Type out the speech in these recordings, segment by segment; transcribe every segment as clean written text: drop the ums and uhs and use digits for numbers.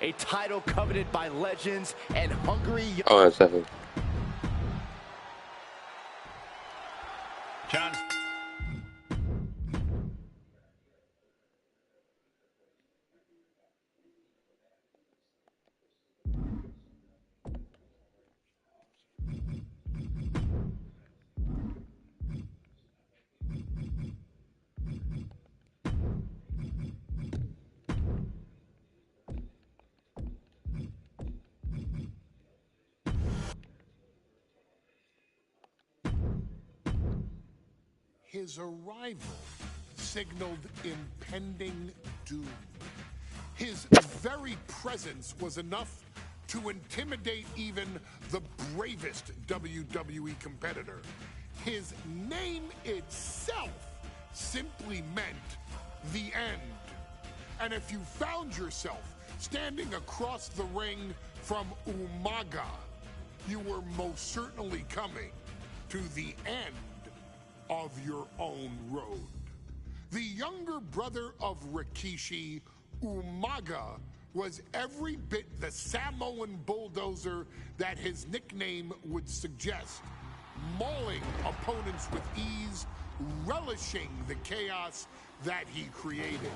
A title coveted by legends and hungry. Oh, that's definitely. John. His arrival signaled impending doom. His very presence was enough to intimidate even the bravest WWE competitor. His name itself simply meant the end. And if you found yourself standing across the ring from Umaga, you were most certainly coming to the end of your own road. The younger brother of Rikishi, Umaga, was every bit the Samoan bulldozer that his nickname would suggest, mauling opponents with ease, relishing the chaos that he created.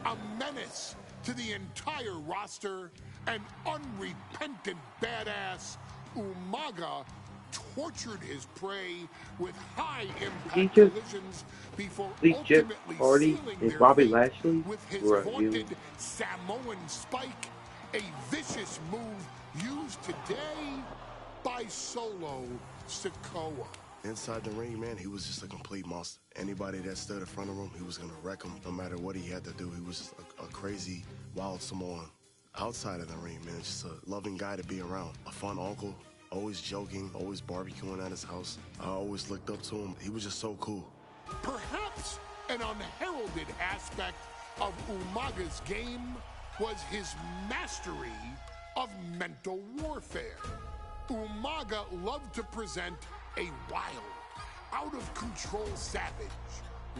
A menace to the entire roster, an unrepentant badass, Umaga tortured his prey with high-impact collisions before ultimately sealing their fate with his vaunted Samoan spike, a vicious move used today by Solo Sikoa. Inside the ring, man, he was just a complete monster. Anybody that stood in front of him, he was going to wreck him no matter what he had to do. He was just a crazy, wild Samoan. Outside of the ring, man, just a loving guy to be around. A fun uncle. Always joking, always barbecuing at his house. I always looked up to him. He was just so cool. Perhaps an unheralded aspect of Umaga's game was his mastery of mental warfare. Umaga loved to present a wild, out-of-control savage,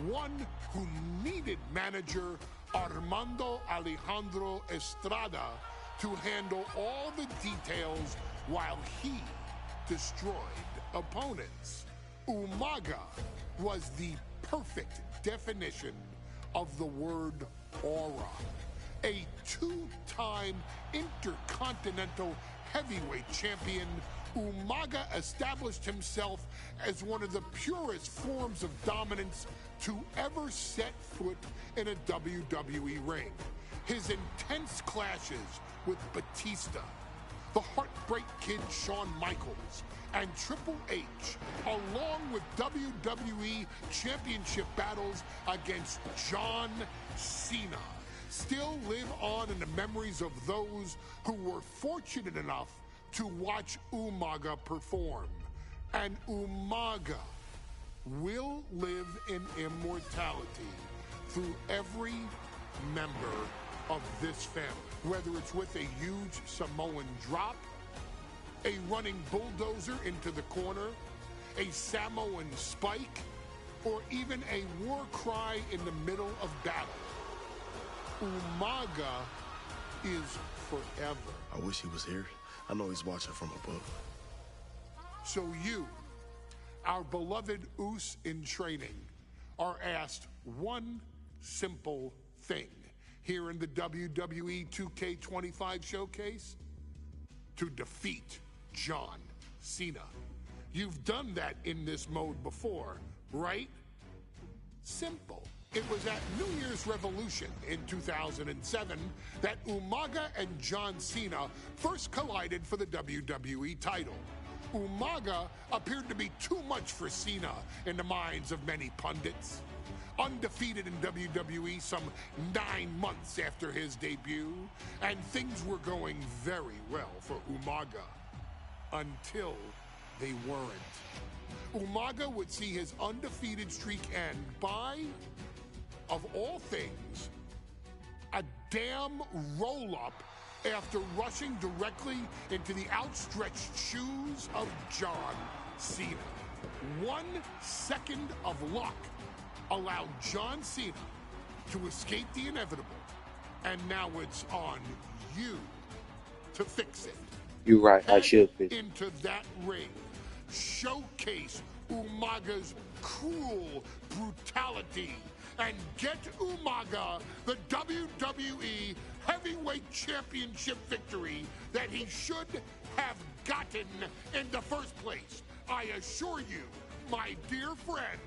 one who needed manager Armando Alejandro Estrada to handle all the details while he destroyed opponents. Umaga was the perfect definition of the word aura. A two-time intercontinental heavyweight champion, Umaga established himself as one of the purest forms of dominance to ever set foot in a WWE ring. His intense clashes with Batista, the Heartbreak Kid Shawn Michaels, and Triple H, along with WWE Championship battles against John Cena, still live on in the memories of those who were fortunate enough to watch Umaga perform. And Umaga will live in immortality through every member of this family, whether it's with a huge Samoan drop, a running bulldozer into the corner, a Samoan spike, or even a war cry in the middle of battle. Umaga is forever. I wish he was here. I know he's watching from above. So you, our beloved Us in training, are asked one simple thing here in the WWE 2K25 showcase: to defeat John Cena. You've done that in this mode before, right? Simple. It was at New Year's Revolution in 2007 that Umaga and John Cena first collided for the WWE title. Umaga appeared to be too much for Cena in the minds of many pundits. Undefeated in WWE some 9 months after his debut, and things were going very well for Umaga. Until they weren't. Umaga would see his undefeated streak end by, of all things, a damn roll-up after rushing directly into the outstretched shoes of John Cena. 1 second of luck allowed John Cena to escape the inevitable, and now it's on you to fix it. You're right. I Head should fix it. into that ring. Showcase Umaga's cruel brutality and get Umaga the WWE Heavyweight Championship victory that he should have gotten in the first place. I assure you, my dear friend,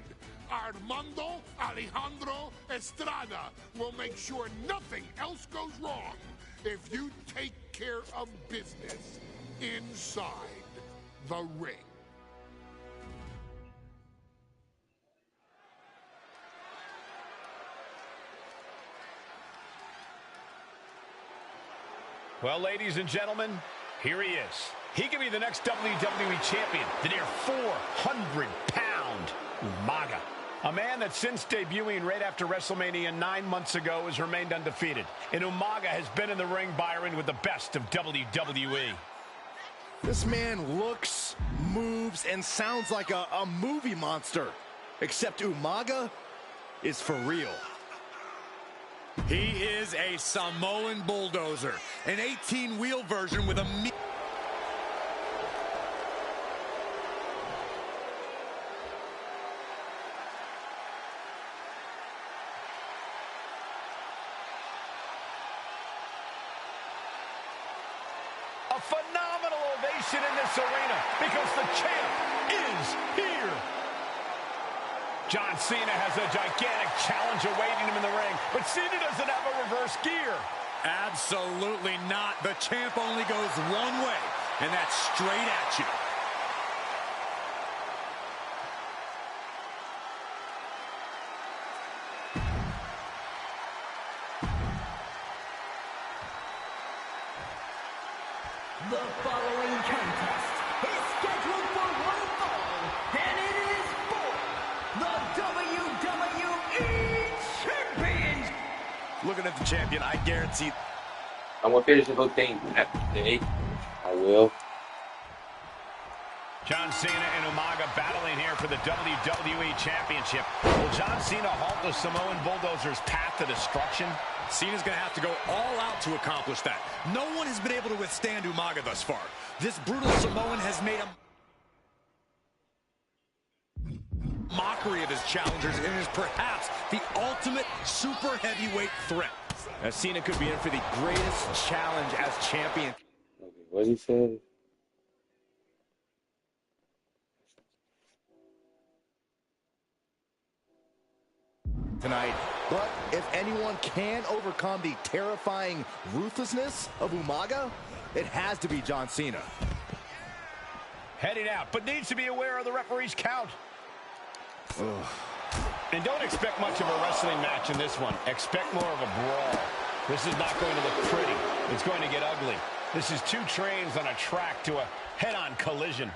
Armando Alejandro Estrada will make sure nothing else goes wrong if you take care of business inside the ring. Well, ladies and gentlemen, here he is. He can be the next WWE champion, the near 400-pound Umaga. A man that since debuting right after WrestleMania 9 months ago has remained undefeated. And Umaga has been in the ring, Byron, with the best of WWE. This man looks, moves, and sounds like a movie monster. Except Umaga is for real. He is a Samoan bulldozer, an 18-wheel version with a... A phenomenal ovation in this arena because the champ is here. John Cena has a gigantic challenge awaiting him in the ring, but Cena doesn't have a reverse gear. Absolutely not. The champ only goes one way, and that's straight at you. The following contest is scheduled for one fall, and it is for the WWE Champions. Looking at the champion, I guarantee... I'm gonna finish the whole thing after today. I will. John Cena and Umaga battling here for the WWE Championship. Will John Cena halt the Samoan Bulldozer's path to destruction? Cena's going to have to go all out to accomplish that. No one has been able to withstand Umaga thus far. This brutal Samoan has made a mockery of his challengers and is perhaps the ultimate super heavyweight threat. As Cena could be in for the greatest challenge as champion. Okay, what he said? Tonight. But if anyone can overcome the terrifying ruthlessness of Umaga, it has to be John Cena. Heading out, but needs to be aware of the referee's count. Ugh. And don't expect much of a wrestling match in this one. Expect more of a brawl. This is not going to look pretty. It's going to get ugly. This is two trains on a track to a head-on collision.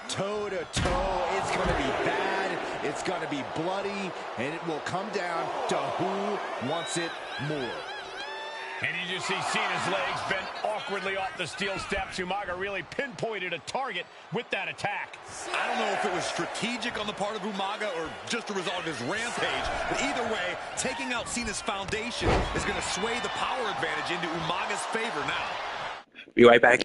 Toe-to-toe, it's going to be bad, it's going to be bloody, and it will come down to who wants it more. And you just see Cena's legs bent awkwardly off the steel steps. Umaga really pinpointed a target with that attack. I don't know if it was strategic on the part of Umaga or just a result of his rampage, but either way, taking out Cena's foundation is going to sway the power advantage into Umaga's favor now. Be right back.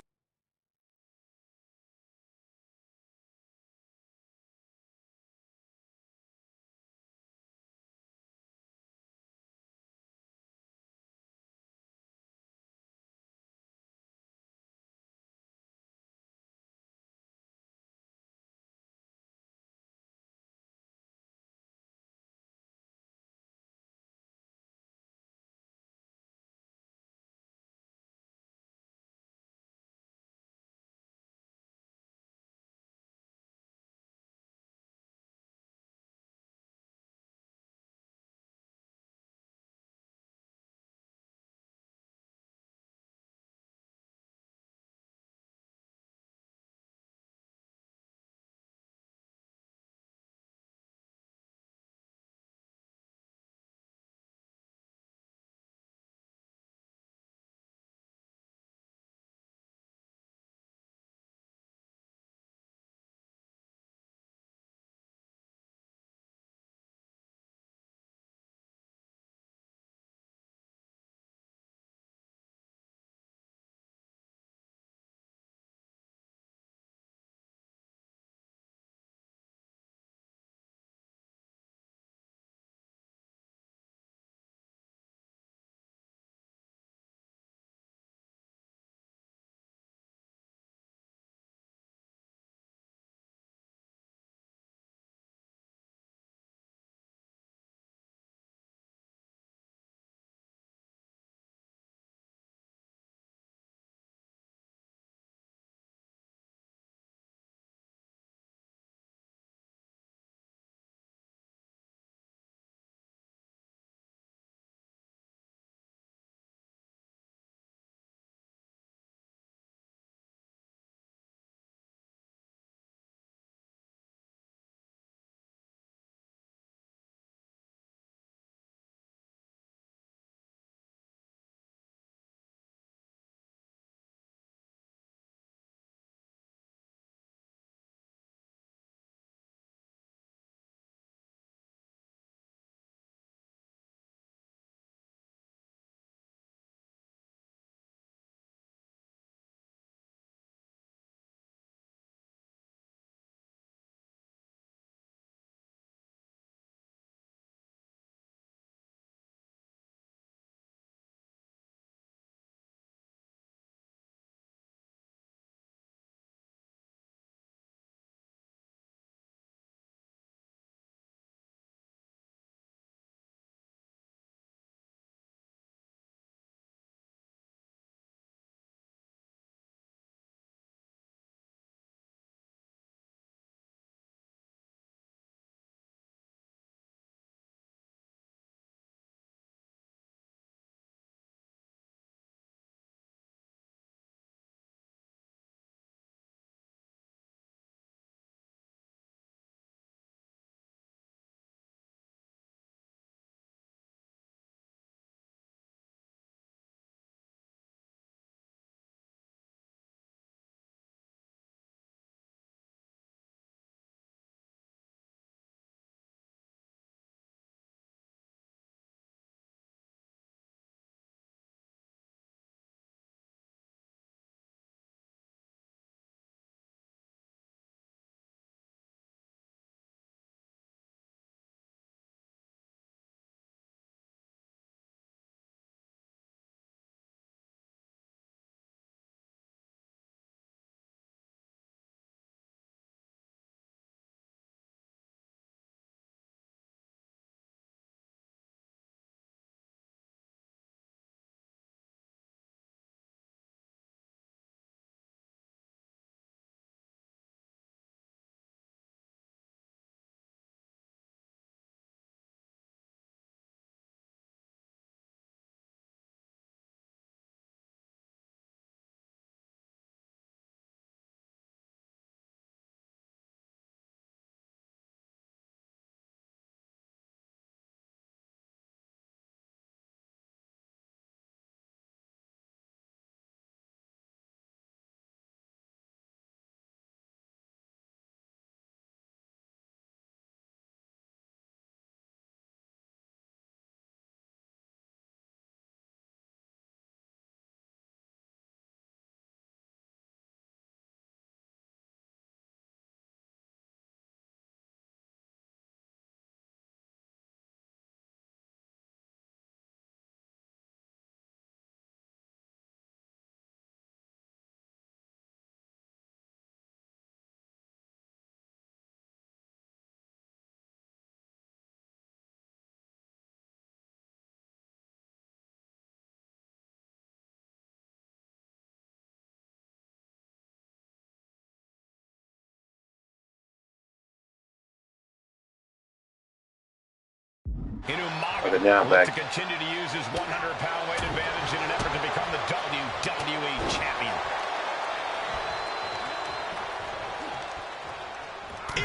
And Umaga wants to continue to use his 100-pound weight advantage in an effort to become the WWE champion.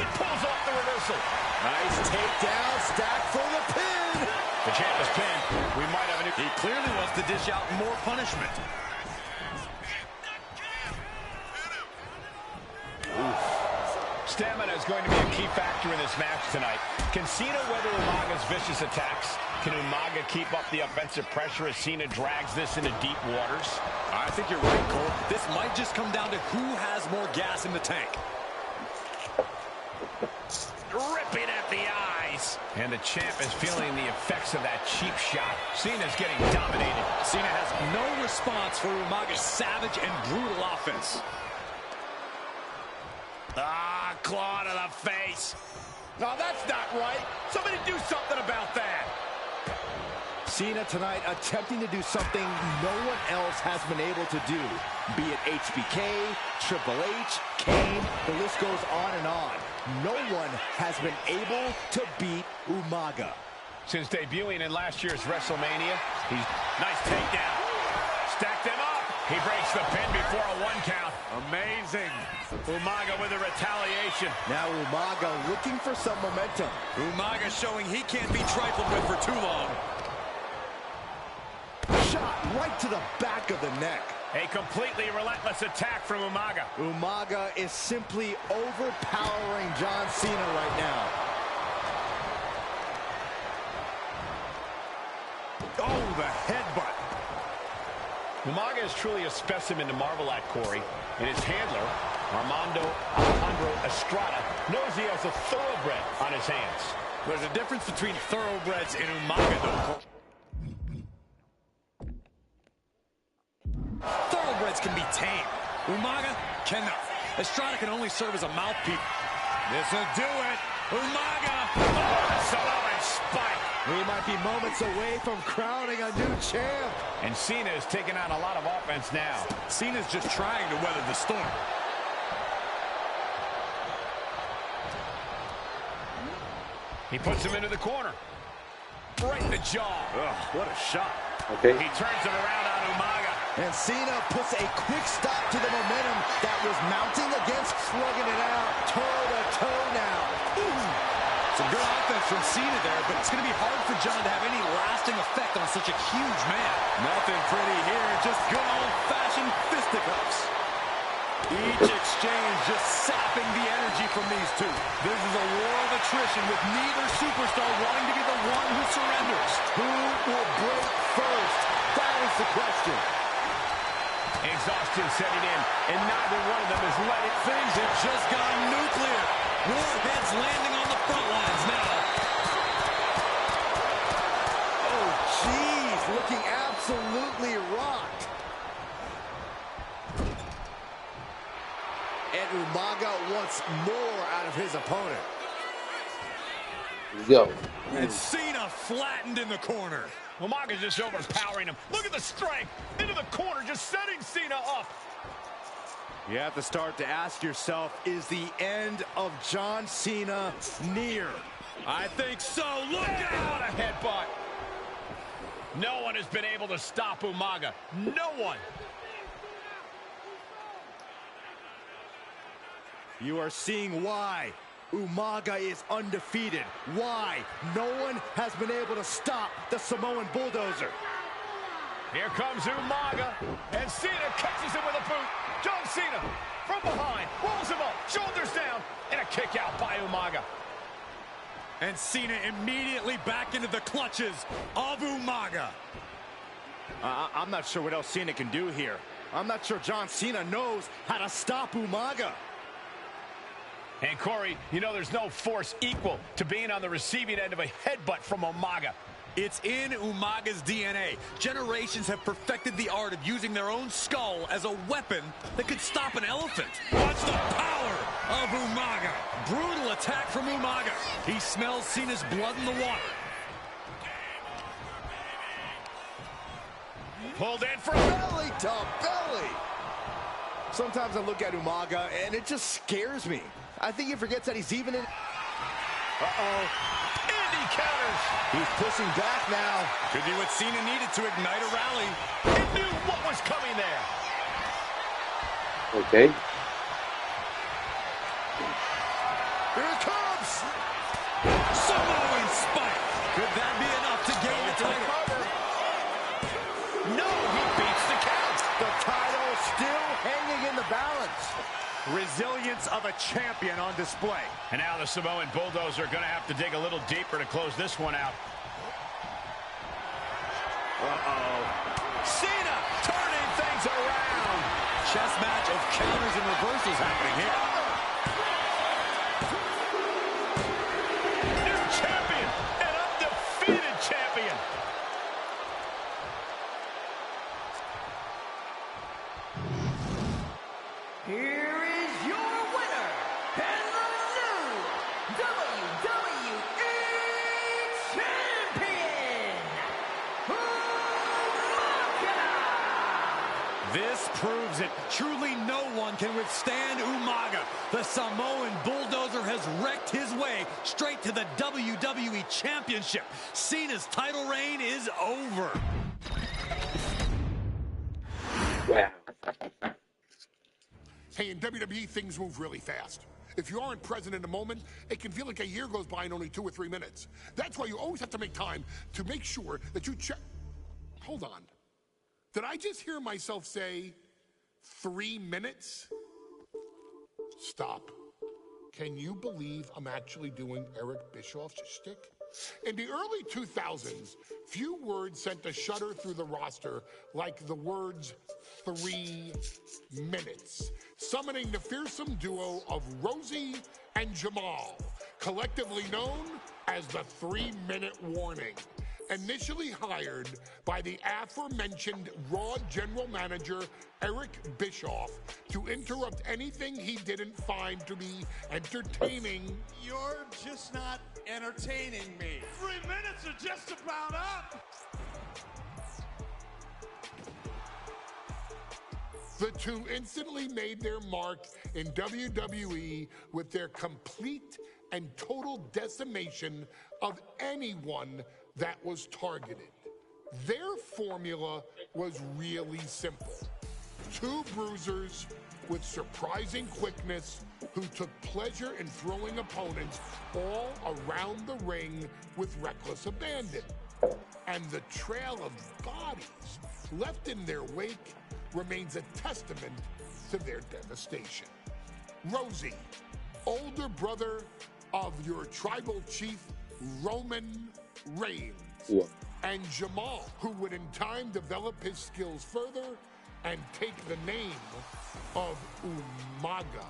It pulls off the reversal. Nice takedown, stack for the pin. The champ is pinned. We might have a new... He clearly wants to dish out more punishment. Stamina is going to be a key factor in this match tonight. Can Cena weather Umaga's vicious attacks? Can Umaga keep up the offensive pressure as Cena drags this into deep waters? I think you're right, Cole. This might just come down to who has more gas in the tank. Ripping at the eyes. And the champ is feeling the effects of that cheap shot. Cena's getting dominated. Cena has no response for Umaga's savage and brutal offense. Claw to the face. No, that's not right. Somebody do something about that. Cena tonight attempting to do something no one else has been able to do. Be it HBK, Triple H, Kane, the list goes on and on. No one has been able to beat Umaga. Since debuting in last year's WrestleMania, he's nice takedown. Stacked him up. He breaks the pin before a 1 count. Amazing. Umaga with a retaliation. Now Umaga looking for some momentum. Umaga showing he can't be trifled with for too long. Shot right to the back of the neck. A completely relentless attack from Umaga. Umaga is simply overpowering John Cena right now. Oh, the headbutt. Umaga is truly a specimen to marvel at, Corey. And his handler, Alejandro Estrada, knows he has a thoroughbred on his hands. There's a difference between thoroughbreds and Umaga, though. Thoroughbreds can be tamed. Umaga cannot. Estrada can only serve as a mouthpiece. This'll do it. Umaga. Oh, Samoan spike. We might be moments away from crowning a new champ. And Cena is taking on a lot of offense now. Cena's just trying to weather the storm. He puts him into the corner. Right in the jaw. Ugh, what a shot. Okay. He turns it around on Umaga. And Cena puts a quick stop to the momentum that was mounting against, slugging it out toe-to-toe now. Ooh. Some good offense from Cena there, but it's going to be hard for John to have any lasting effect on such a huge man. Nothing pretty here, just good old-fashioned fisticuffs. Each exchange just sapping the energy from these two. This is a war of attrition with neither superstar wanting to be the one who surrenders. Who will break first? That is the question. Exhaustion setting in, and neither one of them is letting Things have just gone nuclear. Warheads landing on the front lines now. Oh, jeez, looking absolutely rocked. And Umaga wants more out of his opponent. Go. And Cena flattened in the corner. Umaga's just overpowering him. Look at the strength. Into the corner, just setting Cena up. You have to start to ask yourself, is the end of John Cena near? I think so. Look What out! a headbutt. No one has been able to stop Umaga. No one. You are seeing why Umaga is undefeated. Why no one has been able to stop the Samoan bulldozer. Here comes Umaga, and Cena catches him with a boot. John Cena from behind, rolls him up, shoulders down, and a kick out by Umaga. And Cena immediately back into the clutches of Umaga. I'm not sure what else Cena can do here. I'm not sure John Cena knows how to stop Umaga. And Corey, you know there's no force equal to being on the receiving end of a headbutt from Umaga. It's in Umaga's DNA. Generations have perfected the art of using their own skull as a weapon that could stop an elephant. Watch the power of Umaga. Brutal attack from Umaga. He smells Cena's blood in the water. Pulled in for Belly to belly. Sometimes I look at Umaga and it just scares me. I think he forgets that he's even in. And he counters. He's pushing back now. Could be what Cena needed to ignite a rally. He knew what was coming there. Okay. Here it comes. Samoan spike. Could that be enough to gain the title? No, he beats the count. The title still hanging in the balance. Resilience of a champion on display. And now the Samoan Bulldozer are going to have to dig a little deeper to close this one out. Cena turning things around. Chess match of counters and reversals happening here. New champion, an undefeated champion. Here is your winner, and the new WWE Champion, Umaga! This proves it. Truly no one can withstand Umaga. The Samoan Bulldozer has wrecked his way straight to the WWE Championship. Cena's title reign is over. Wow. Hey, in WWE, things move really fast. If you aren't present in the moment, it can feel like a year goes by in only 2 or 3 minutes. That's why you always have to make time to make sure that you check. Hold on. Did I just hear myself say 3 minutes? Stop. Can you believe I'm actually doing Eric Bischoff's shtick? In the early 2000s, few words sent a shudder through the roster like the words 3 minutes, summoning the fearsome duo of Rosie and Jamal, collectively known as the 3-minute warning. Initially hired by the aforementioned Raw general manager Eric Bischoff to interrupt anything he didn't find to be entertaining. You're just not entertaining me. 3 minutes are just about up. The two instantly made their mark in WWE with their complete and total decimation of anyone that was targeted. Their formula was really simple. 2 bruisers with surprising quickness who took pleasure in throwing opponents all around the ring with reckless abandon. And the trail of bodies left in their wake remains a testament to their devastation. Rosie, older brother of your tribal chief, Roman Reigns. Yeah. And Jamal, who would in time develop his skills further and take the name of Umaga,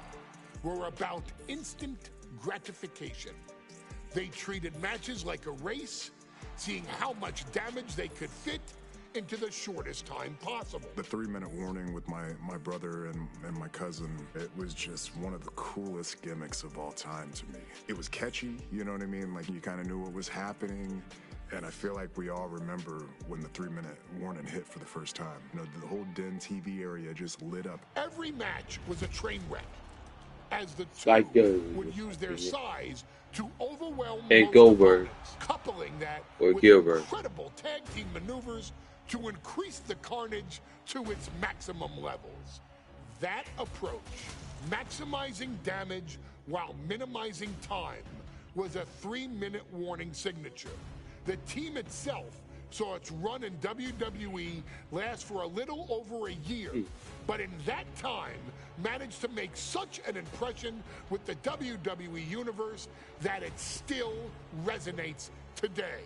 were about instant gratification. They treated matches like a race, seeing how much damage they could fit into the shortest time possible. The 3-minute warning with my brother and my cousin, it was just one of the coolest gimmicks of all time to me. It was catchy, you know what I mean? Like, you kind of knew what was happening. And I feel like we all remember when the 3-minute warning hit for the first time. You know, the whole Den TV area just lit up. Every match was a train wreck, as the two would use their size to overwhelm most opponents, coupling that with incredible tag team maneuvers to increase the carnage to its maximum levels. That approach, maximizing damage while minimizing time, was a 3-minute warning signature. The team itself saw its run in WWE last for a little over a year, but in that time managed to make such an impression with the WWE Universe that it still resonates today.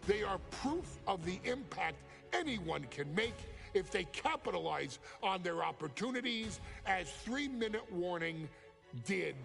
They are proof of the impact anyone can make if they capitalize on their opportunities, as 3-minute warning did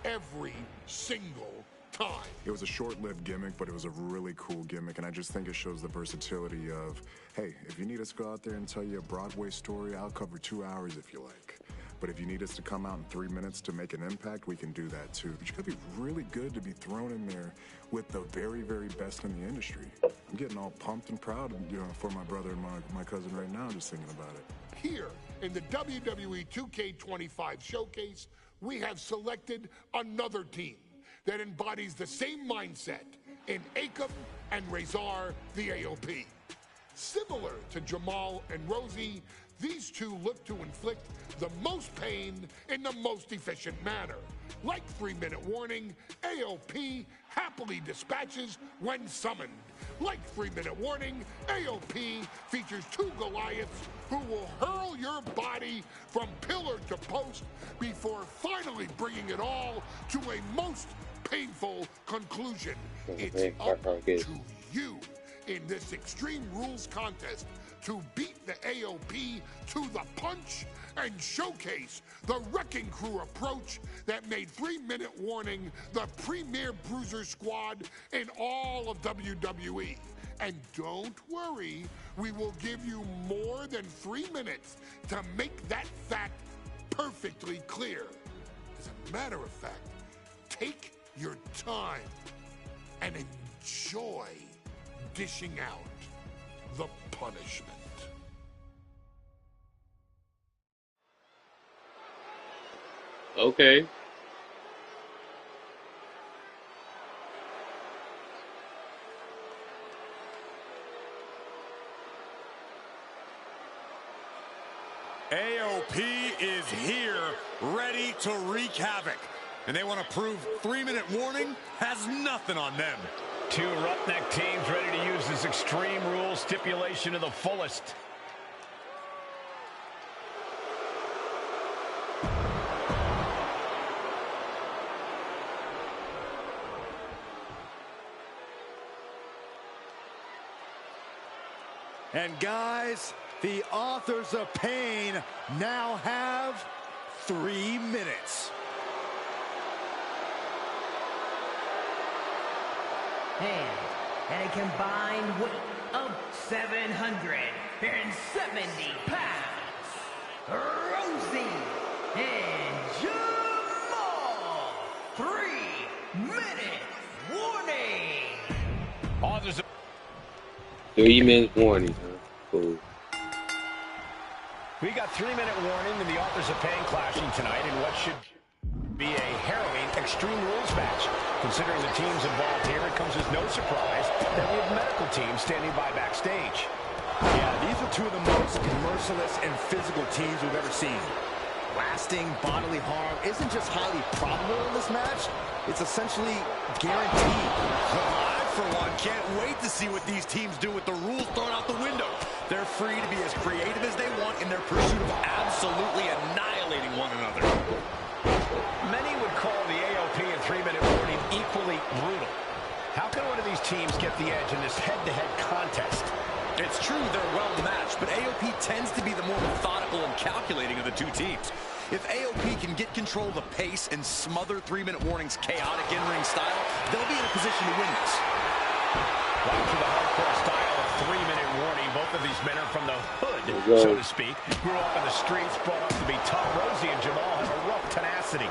every single time. It was a short-lived gimmick, but it was a really cool gimmick, and I just think it shows the versatility of, hey, if you need us to go out there and tell you a Broadway story, I'll cover 2 hours if you like. But if you need us to come out in 3 minutes to make an impact, we can do that too. But you gotta be really good to be thrown in there with the very, very best in the industry. I'm getting all pumped and proud, you know, for my brother and my cousin right now, just thinking about it. Here in the WWE 2K25 showcase, we have selected another team that embodies the same mindset in Akam and Razor the AOP. Similar to Jamal and Rosie, these two look to inflict the most pain in the most efficient manner. Like 3-minute warning, AOP happily dispatches when summoned. Like 3-minute warning, AOP features two Goliaths who will hurl your body from pillar to post before finally bringing it all to a most painful conclusion. It's up to you in this Extreme Rules contest to beat the AOP to the punch and showcase the Wrecking Crew approach that made 3-minute warning the premier bruiser squad in all of WWE. And don't worry, we will give you more than 3 minutes to make that fact perfectly clear. As a matter of fact, take your time and enjoy dishing out the punishment. Okay. AOP is here, ready to wreak havoc. And they want to prove 3-minute warning has nothing on them. Two roughneck teams ready to use this Extreme Rules stipulation to the fullest. And guys, the authors of pain now have 3 minutes. And a combined weight of 770 pounds, Rosie and Jamal. 3-minute warning. Authors of 3 minute warning, huh? Cool. We got 3-minute warning and the authors of pain clashing tonight in what should be a harrowing Extreme Rules match. Considering the teams involved here, it comes as no surprise that we have medical teams standing by backstage. Yeah, these are two of the most merciless and physical teams we've ever seen. Lasting bodily harm isn't just highly probable in this match, it's essentially guaranteed. I, for one, can't wait to see what these teams do with the rules thrown out the window. They're free to be as creative as they want in their pursuit of absolutely annihilating one another. Many would call the AOP and 3-minute warning equally brutal. How can one of these teams get the edge in this head-to-head contest? It's true they're well matched, but AOP tends to be the more methodical and calculating of the two teams. If AOP can get control of the pace and smother 3-minute warning's chaotic in-ring style, they'll be in a position to win this. Watching the hardcore style of 3-minute warning, both of these men are from the hood, so to speak. Grew up in the streets, brought up to be tough. Rosie and Jamal have a rough tenacity.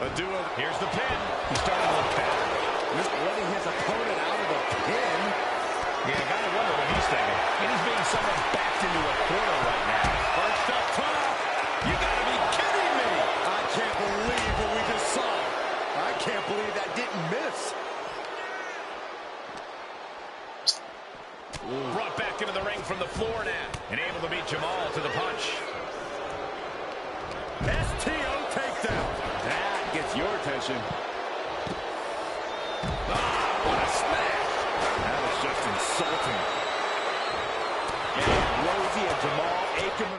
A duo. Here's the pin. He's starting to look battered. Letting his opponent out of the pin. Yeah, gotta wonder what he's thinking. And he's being somewhat backed into a corner right now. First up top. You gotta be kidding me. I can't believe what we just saw. I can't believe that didn't miss. Brought back into the ring from the floor now. And able to beat Jamal to the punch. STO takedown. That gets your attention. Ah, what a smash. That was just insulting. Rosie and Jamal Akam.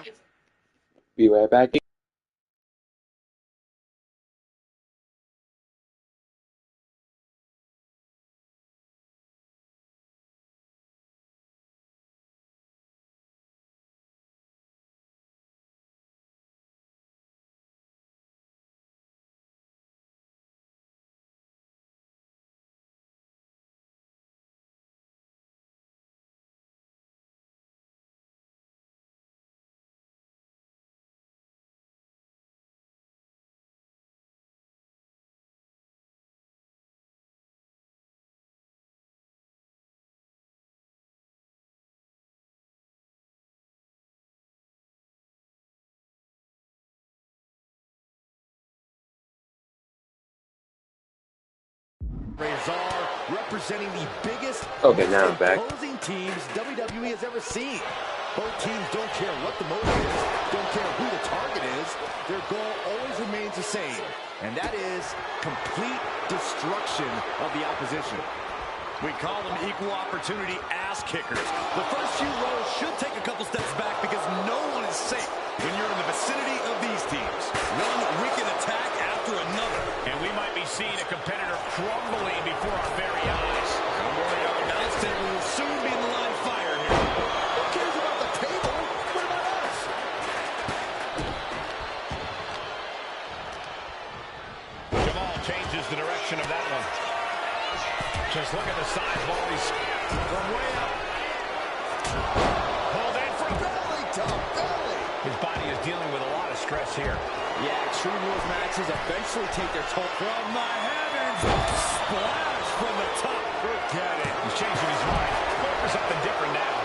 Be right back. Razor representing the biggest now I'm back. opposing teams WWE has ever seen. Both teams don't care what the motive is, don't care who the target is. Their goal always remains the same, and that is complete destruction of the opposition. We call them equal opportunity ass kickers. The first few rows should take a couple steps back because no one is safe when you're in the vicinity of these teams. One wicked attack after another. And we might be seeing a competitor crumbling before our very eyes. Don't worry, our announce table will soon be in the line of fire here. Who cares about the table? What about us? Jamal changes the direction of that one. Just look at the size of all these from way up. Pulled in from Belly to belly. His body is dealing with a lot of stress here. Yeah, Extreme Rules matches eventually take their toll. From the heavens, splash from the top. Forget it. He's changing his mind. Going for something different now.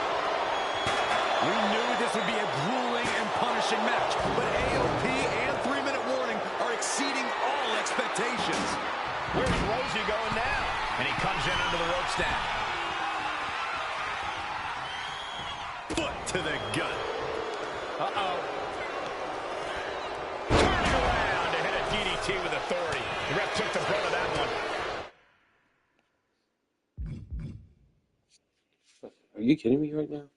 We knew this would be a grueling and punishing match, but AOP and 3-minute warning are exceeding all expectations. Where's Rosie going now? And he comes in under the ropes now. Foot to the gut. Uh-oh. Turning around to hit a DDT with authority. The ref took the brunt of that one. Are you kidding me right now?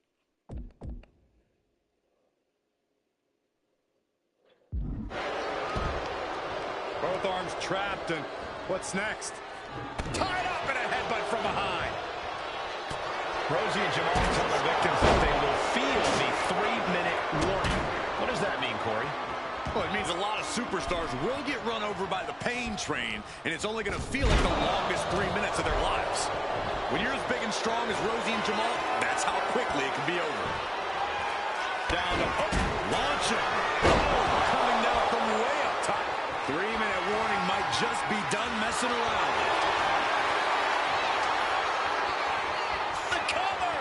Both arms trapped, and what's next? Tied up in a headbutt from behind. Rosie and Jamal tell the victims that they will feel the 3-minute warning. What does that mean, Corey? Well, it means a lot of superstars will get run over by the pain train, and it's only going to feel like the longest 3 minutes of their lives. When you're as big and strong as Rosie and Jamal, that's how quickly it can be over. Down to launching. Coming down from way up top. 3-minute warning might just be done messing around. The cover!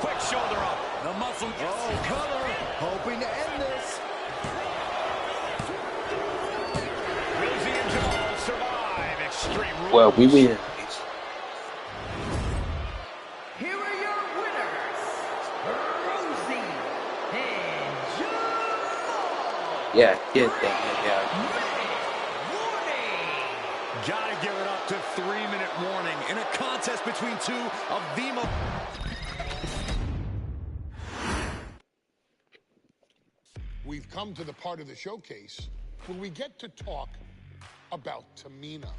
Quick shoulder up. The muscle. Oh, cover. Hoping to end this. Rosie and Jamal survive Extreme Rules. Well, we win. Here are your winners, Rosie and Jamal. Yeah, get that. Yeah. Warning. Gotta give it up to 3-minute warning in a contest between two of the most... We've come to the part of the showcase where we get to talk about Tamina.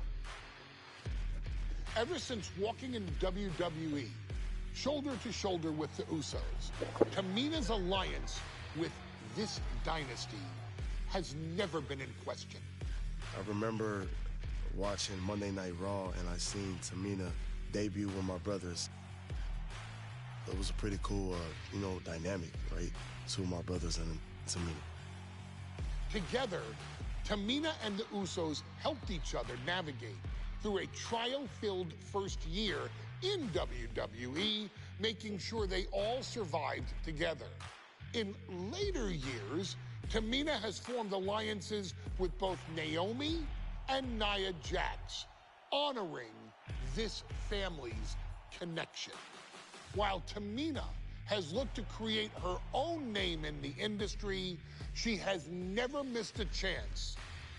Ever since walking in WWE, shoulder to shoulder with the Usos, Tamina's alliance with this dynasty has never been in question. I remember watching Monday Night Raw, and I seen Tamina debut with my brothers. It was a pretty cool, dynamic, right? Two of my brothers and Tamina. Together, Tamina and the Usos helped each other navigate through a trial-filled first year in WWE, making sure they all survived together. In later years, Tamina has formed alliances with both Naomi and Nia Jax, honoring this family's connection. While Tamina has looked to create her own name in the industry, she has never missed a chance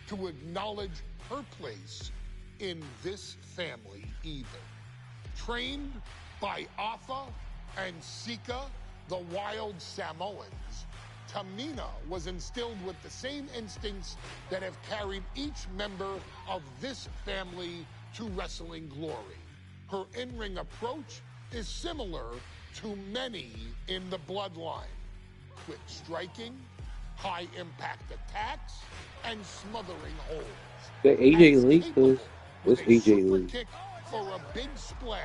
to acknowledge her place in this family either. Trained by Afa and Sika, the wild Samoans, Tamina was instilled with the same instincts that have carried each member of this family to wrestling glory. Her in-ring approach is similar to many in the Bloodline. Quick striking, high-impact attacks, and smothering holds. The AJ Lee, what's With a AJ super Lee? kick for a big splash.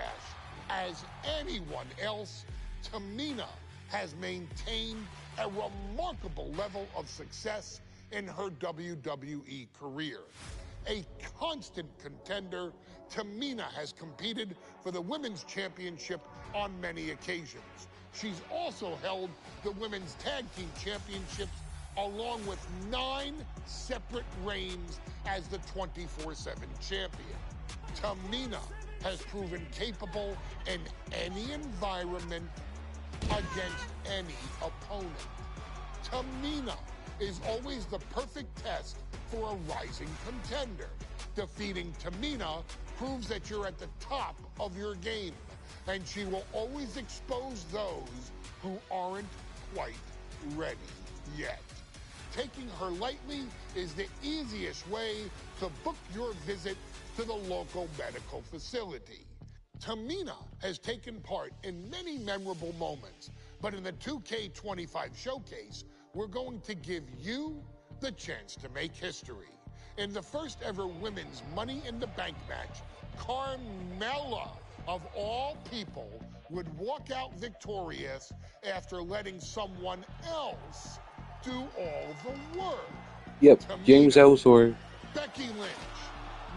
As anyone else, Tamina has maintained a remarkable level of success in her WWE career. A constant contender, Tamina has competed for the Women's Championship on many occasions. She's also held the Women's Tag Team Championships along with 9 separate reigns as the 24/7 champion. Tamina has proven capable in any environment against any opponent. Tamina is always the perfect test for a rising contender. Defeating Tamina proves that you're at the top of your game, and she will always expose those who aren't quite ready yet. Taking her lightly is the easiest way to book your visit to the local medical facility. Tamina has taken part in many memorable moments, but in the 2K25 showcase, we're going to give you the chance to make history. In the first ever women's Money in the Bank match, Carmella, of all people, would walk out victorious after letting someone else do all the work. Yep, Tamina, James Ellsworth. Becky Lynch,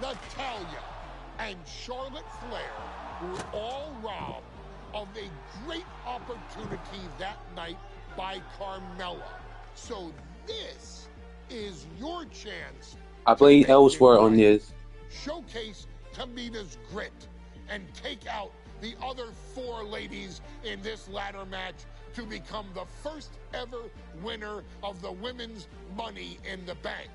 Natalya, and Charlotte Flair were all robbed of a great opportunity that night by Carmella. So this is your chance. I played Ellsworth on this. Showcase Tamina's grit and take out the other 4 ladies in this ladder match to become the first ever winner of the women's Money in the Bank.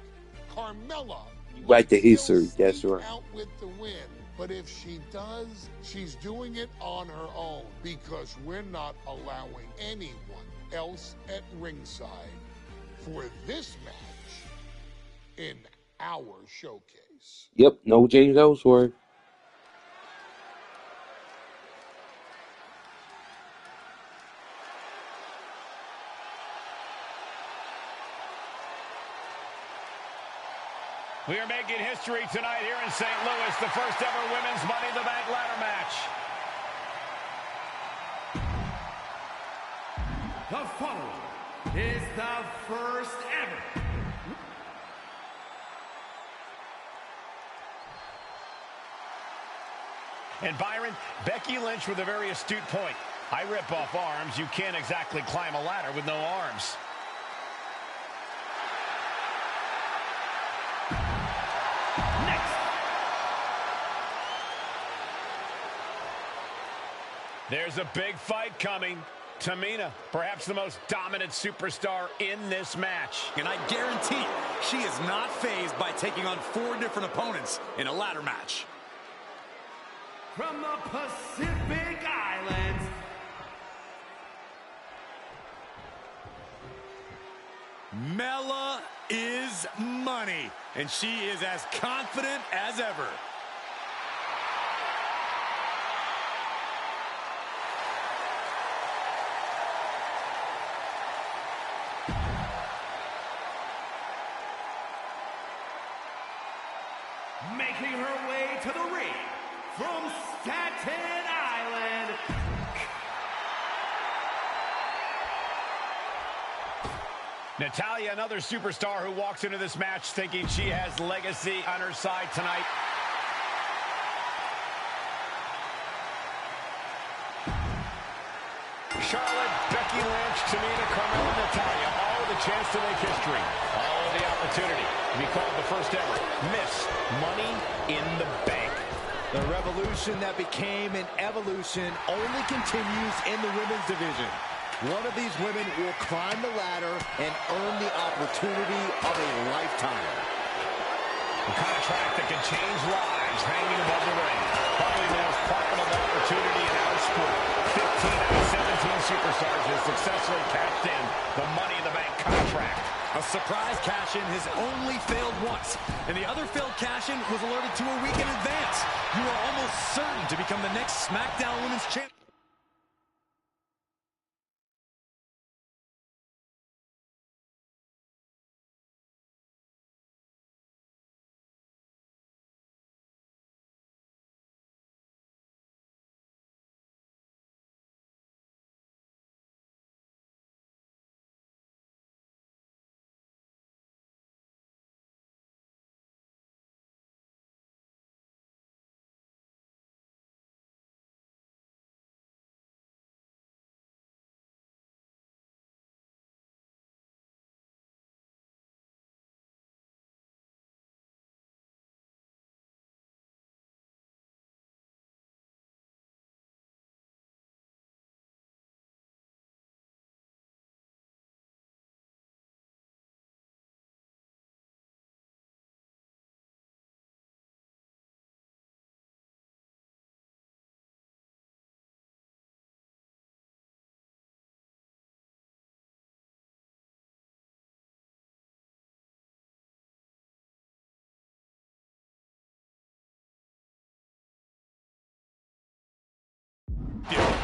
Carmella Write the might history, still that's sneak right. out with the win, but if she does, she's doing it on her own because we're not allowing anyone else at ringside for this match in our showcase. Yep, no James Ellsworth. We are making history tonight here in St. Louis, the first ever women's Money in the Bank ladder match. The following is the first ever. And Byron, Becky Lynch with a very astute point. I rip off arms. You can't exactly climb a ladder with no arms. Next. There's a big fight coming. Tamina, perhaps the most dominant superstar in this match. And I guarantee she is not fazed by taking on 4 different opponents in a ladder match. From the Pacific Islands, Mella is money, and she is as confident as ever. making her way to the ring from Staten Island, Natalya, another superstar who walks into this match thinking she has legacy on her side tonight. Charlotte, Becky Lynch, Tamina, Carmella, Natalya, all with a chance to make history. All with the opportunity to be called the first ever Miss Money in the Bank. The revolution that became an evolution only continues in the women's division. One of these women will climb the ladder and earn the opportunity of a lifetime. A contract that can change lives hanging above the ring. Probably the most profitable opportunity in our sport. 15 out of 17 superstars have successfully cashed in the Money in the Bank contract. A surprise cash-in has only failed once, and the other failed cash-in was alerted to a week in advance. You are almost certain to become the next SmackDown Women's Champion.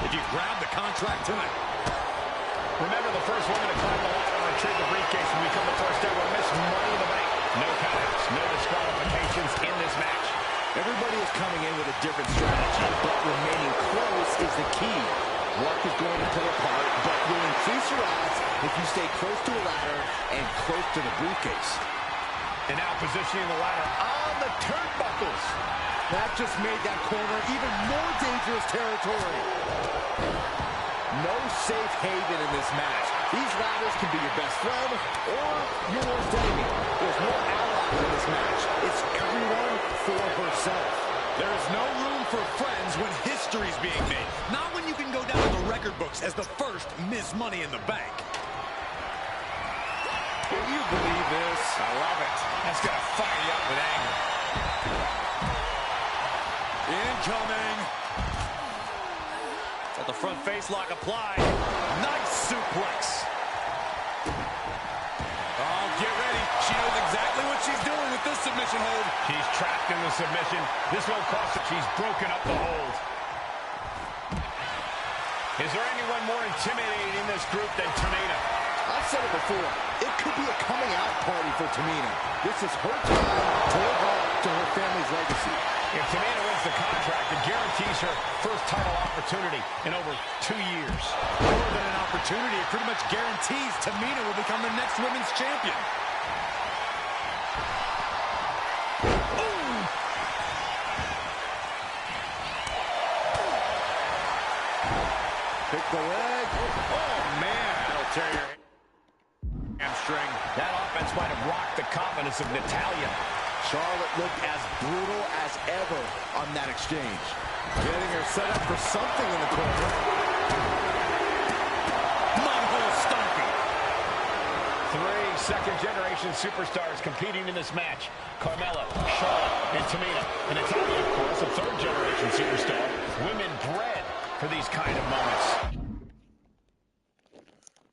if you grab the contract tonight. Remember, the first woman to climb the ladder and retrieve the briefcase will become the first ever Miss Money in the Bank. No countouts, no disqualifications in this match. Everybody is coming in with a different strategy, but remaining close is the key. Luck is going to play a part, but you'll increase your odds if you stay close to a ladder and close to the briefcase. And now positioning the ladder on the turnbuckles. That just made that corner even more dangerous territory. No safe haven in this match. These ladders can be your best friend or your worst enemy. There's no allies in this match. It's everyone for herself. There is no room for friends when history's being made. Not when you can go down in the record books as the first Miss Money in the Bank. Can you believe this? I love it. That's going to fire you up with anger. Incoming. Got the front face lock applied. Nice suplex. Oh, get ready. She knows exactly what she's doing with this submission hold. She's trapped in the submission. This won't cost her. She's broken up the hold. Is there anyone more intimidating in this group than Tamina? I've said it before. It could be a coming out party for Tamina. This is her time to live up to her family's legacy. If Tamina wins the contract, it guarantees her first title opportunity in over 2 years. More than an opportunity, it pretty much guarantees Tamina will become the next women's champion. Pick the leg. Oh, man. That'll tear your hamstring. That offense might have rocked the confidence of Natalya. Charlotte looked as brutal as ever on that exchange. Getting her set up for something in the corner. Mongol stomping. 3 second-generation superstars competing in this match. Carmella, Charlotte, and Tamina. And Natalya, of course, a third-generation superstar. Women bred for these kind of moments.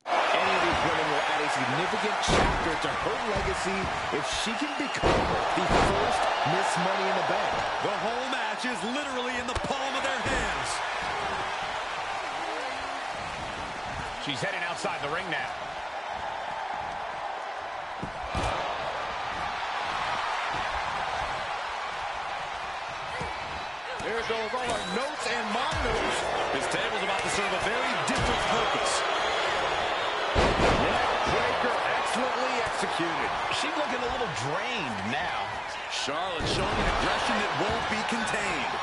Any of these women will add a significant chapter to her legacy if she can become the first Miss Money in the Bank. The whole match is literally in the palm of their hands. She's heading outside the ring now. There goes all our notes and my notes. This table's about to serve a very different purpose. Breaker excellently executed. She's looking a little drained now. Charlotte showing an aggression that won't be contained.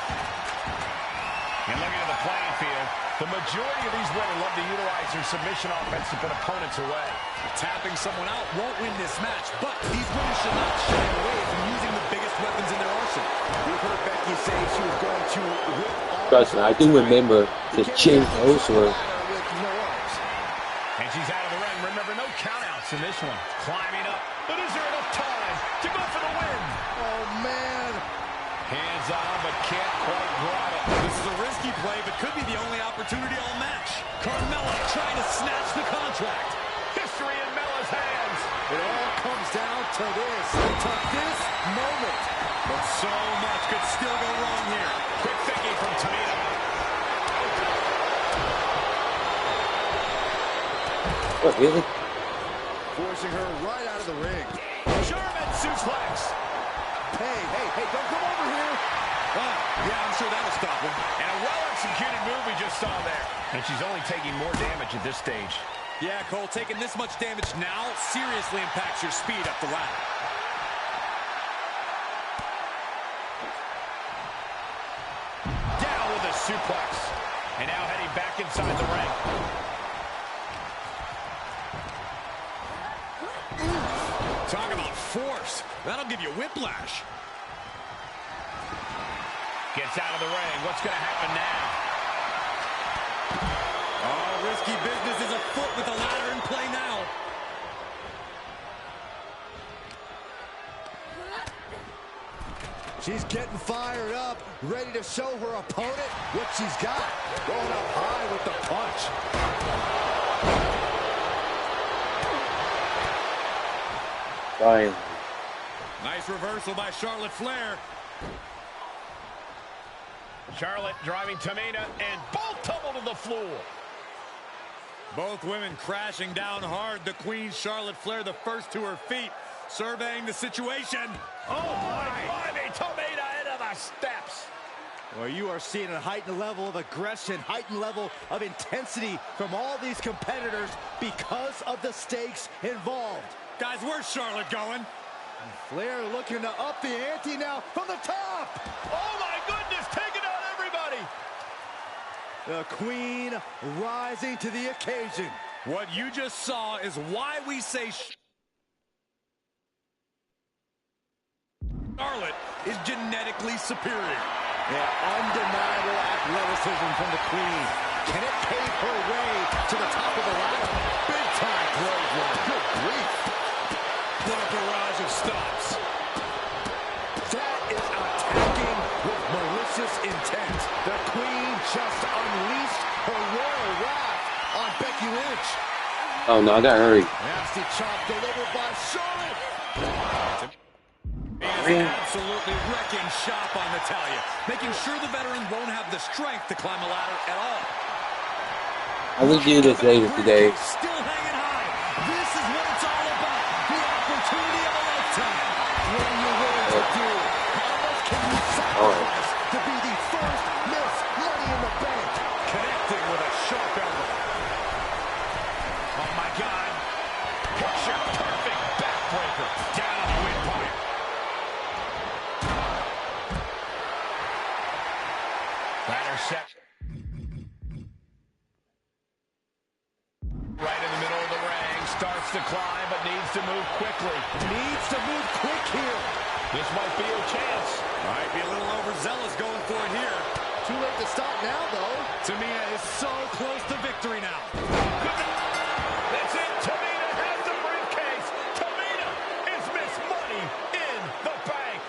And looking at the playing field, the majority of these women love to utilize their submission offense to put opponents away. Tapping someone out won't win this match, but these women should not shy away from using the biggest weapons in their arsenal. We heard Becky say she was going to rip all. Trust me, I do remember the chain also. And she's out of the ring. Remember, no countouts in this one. Climbing up. But is there enough time to go for the win? Oh, man. Hands on, but can't quite grab it. This is a risky play, but could be the only opportunity all match. Carmella trying to snatch the contract. History in Mella's hands. It all comes down to this moment. But so much could still go wrong here. Quick thinking from Tamina. What, really? Forcing her right out of the ring. German suplex. Hey, don't come over here. Oh, yeah, I'm sure that'll stop him. And a well-executed move we just saw there. And she's only taking more damage at this stage. Yeah, Cole, taking this much damage now seriously impacts your speed up the ladder. Down with a suplex. And now heading back inside the ring. Talk about force. That'll give you whiplash. Gets out of the ring. What's going to happen now? Oh, risky business is afoot with the ladder in play now. She's getting fired up, ready to show her opponent what she's got. Going up high with the punch. Fine. Nice reversal by Charlotte Flair. Charlotte driving Tamina, and both tumble to the floor. Both women crashing down hard. The Queen, Charlotte Flair, the first to her feet, surveying the situation. Oh, my, Tamina into the steps. Well, you are seeing a heightened level of aggression, heightened level of intensity from all these competitors because of the stakes involved. Guys, where's Charlotte going? And Flair looking to up the ante now from the top. Oh, my goodness, taking out everybody. The Queen rising to the occasion. What you just saw is why we say Charlotte is genetically superior. Yeah, undeniable athleticism from the Queen. Can it pave her way to the top of the ladder? Big time clothesline. Good grief. What a barrage of stops. That is attacking with malicious intent. The Queen just unleashed her royal wrath on Becky Lynch. Oh no, I got hurry. Nasty chop delivered by Charlotte. Absolutely wrecking shop on Natalya, making sure the veteran won't have the strength to climb a ladder at all. I will do this later today. Still hanging high. This is what it's all about. The opportunity of a lifetime. What are you willing to do? How much can you sacrifice to be the first Miss Money in the Bank? Connecting with a sharp elbow. Oh, my God. Picture perfect backbreaker. Down on the windpipe. Ladder set. Right in the middle of the ring. Starts to climb, but needs to move quickly. Needs to move quick here. This might be her chance. Might be a little overzealous going for it here. Too late to stop now, though. Tamina is so close to victory now. That's it. Tamina has the briefcase. Tamina is Miss Money in the Bank.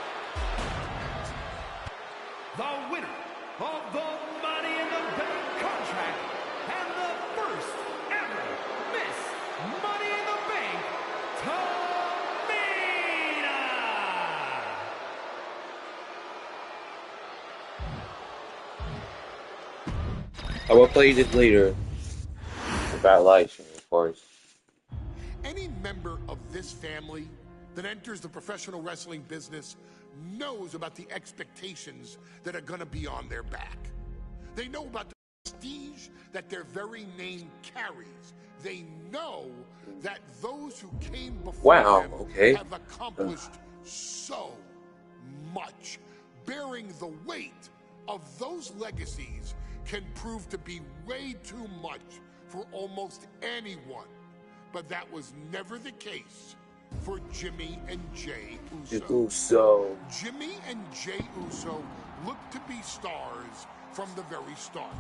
The winner of the Money in the Bank contract and the first ever Miss Money in the Bank, Tamina! I will play this later. About life, of course. Any member of this family that enters the professional wrestling business knows about the expectations that are going to be on their back. They know about the prestige that their very name carries. They know that those who came before them have accomplished so much. Bearing the weight of those legacies can prove to be way too much for almost anyone. But that was never the case for Jimmy and Jey Uso. Jimmy and Jey Uso looked to be stars from the very start,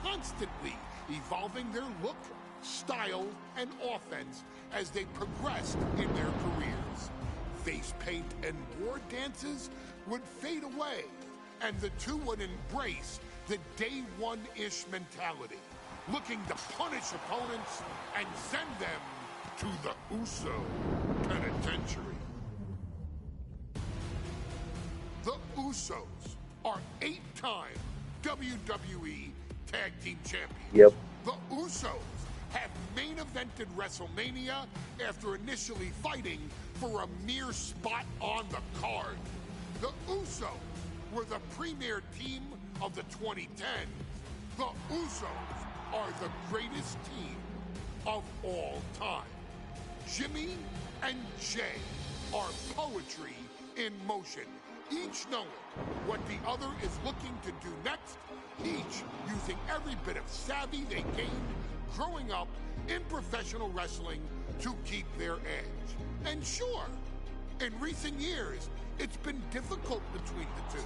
constantly evolving their look, style, and offense as they progressed in their careers. Face paint and war dances would fade away, and the two would embrace the day one-ish mentality, looking to punish opponents and send them to the Uso Penitentiary. The Usos are 8-time WWE Tag Team Champions. Yep. The Usos have main evented WrestleMania after initially fighting for a mere spot on the card. The Usos were the premier team of the 2010. The Usos are the greatest team of all time. Jimmy and Jey are poetry in motion, each knowing what the other is looking to do next, each using every bit of savvy they gained growing up in professional wrestling to keep their edge. And sure, in recent years, it's been difficult between the two.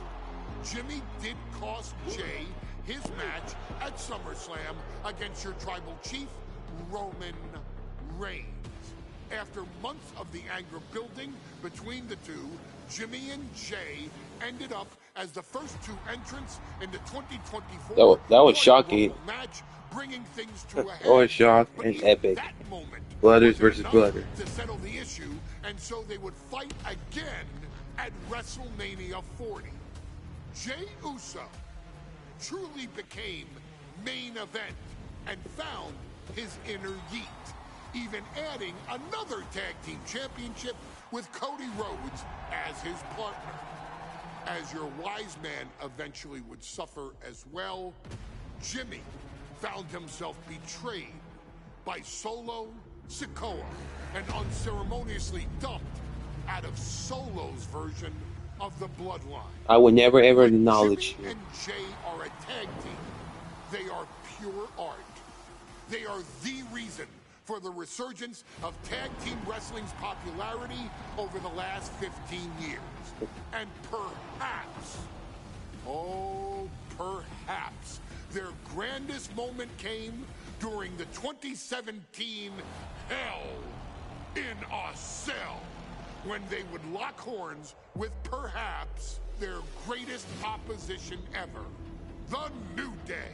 Jimmy did cost Jey his match at SummerSlam against your tribal chief, Roman Reigns. After months of the anger building between the two, Jimmy and Jey ended up as the first two entrants in the 2024 that was shocking. match, bringing things to a head. That was shock and epic. Blooders versus Blooders. To settle the issue, and so they would fight again at WrestleMania 40. Jey Uso truly became main event and found his inner yeet, even adding another tag team championship with Cody Rhodes as his partner. As your wise man eventually would suffer as well, Jimmy found himself betrayed by Solo Sikoa and unceremoniously dumped out of Solo's version of the Bloodline. I would never ever acknowledge Jimmy and Jay are a tag team. They are pure art. They are the reason for the resurgence of tag team wrestling's popularity over the last 15 years. And perhaps, oh, perhaps, their grandest moment came during the 2017 Hell in a Cell, when they would lock horns with perhaps their greatest opposition ever, The New Day.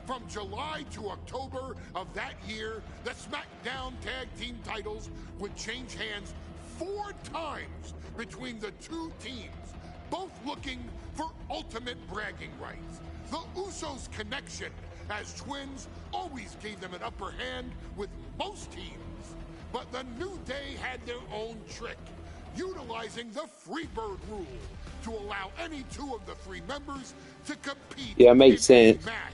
From July to October of that year, the SmackDown Tag Team titles would change hands 4 times between the two teams, both looking for ultimate bragging rights. The Usos' connection as twins always gave them an upper hand with most teams. But the New Day had their own trick, utilizing the Freebird rule to allow any 2 of the 3 members to compete. Yeah, it makes sense. Match.